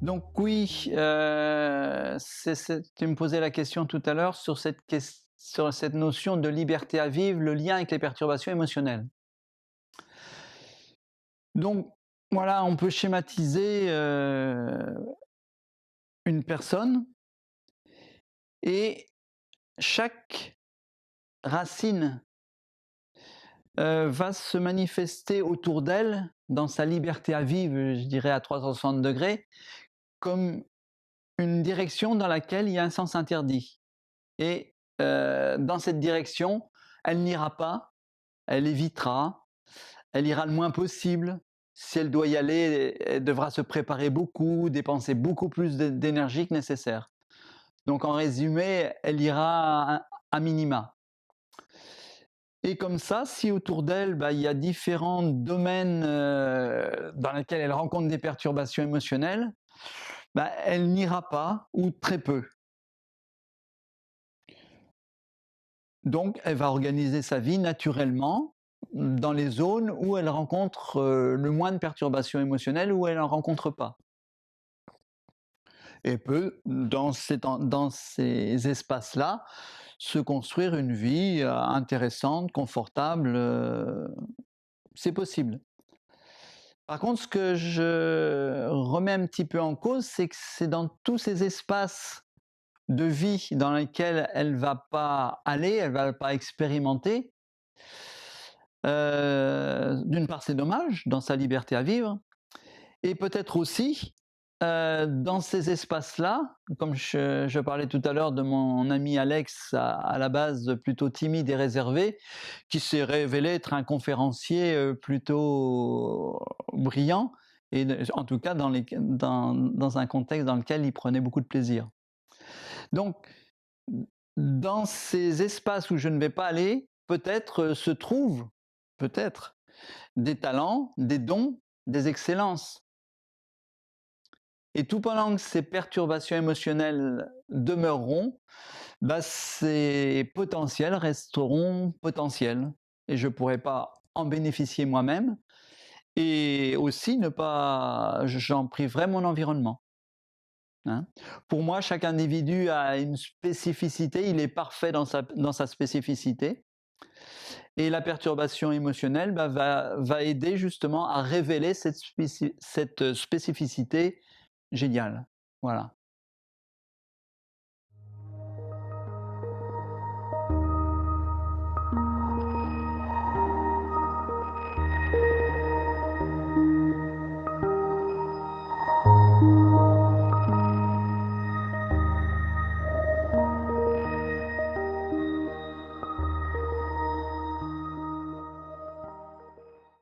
Donc oui, tu me posais la question tout à l'heure sur sur cette notion de liberté à vivre, le lien avec les perturbations émotionnelles. Donc voilà, on peut schématiser, une personne et chaque racine, va se manifester autour d'elle, dans sa liberté à vivre, je dirais à 360°, comme une direction dans laquelle il y a un sens interdit. Et dans cette direction, elle n'ira pas, elle évitera, elle ira le moins possible. Si elle doit y aller, elle devra se préparer beaucoup, dépenser beaucoup plus d'énergie que nécessaire. Donc en résumé, elle ira à minima. Et comme ça, si autour d'elle, bah, il y a différents domaines dans lesquels elle rencontre des perturbations émotionnelles, bah, elle n'ira pas ou très peu. Donc, elle va organiser sa vie naturellement dans les zones où elle rencontre le moins de perturbations émotionnelles, où elle n'en rencontre pas. Et peut, dans ces espaces-là, se construire une vie intéressante, confortable. C'est possible. Par contre, ce que je remets un petit peu en cause, c'est que c'est dans tous ces espaces de vie dans lesquels elle va pas aller, elle va pas expérimenter. D'une part, c'est dommage dans sa liberté à vivre, et peut-être aussi dans ces espaces-là, comme je parlais tout à l'heure de mon ami Alex, à la base plutôt timide et réservé, qui s'est révélé être un conférencier plutôt brillant, et en tout cas dans un contexte dans lequel il prenait beaucoup de plaisir. Donc, dans ces espaces où je ne vais pas aller, peut-être se trouvent, peut-être, des talents, des dons, des excellences. Et tout pendant que ces perturbations émotionnelles demeureront, bah, ces potentiels resteront potentiels. Et je ne pourrai pas en bénéficier moi-même, et aussi ne pas, j'en priverai mon environnement. Hein. Pour moi, chaque individu a une spécificité, il est parfait dans sa spécificité. Et la perturbation émotionnelle bah, va aider justement à révéler cette spécificité géniale. Voilà.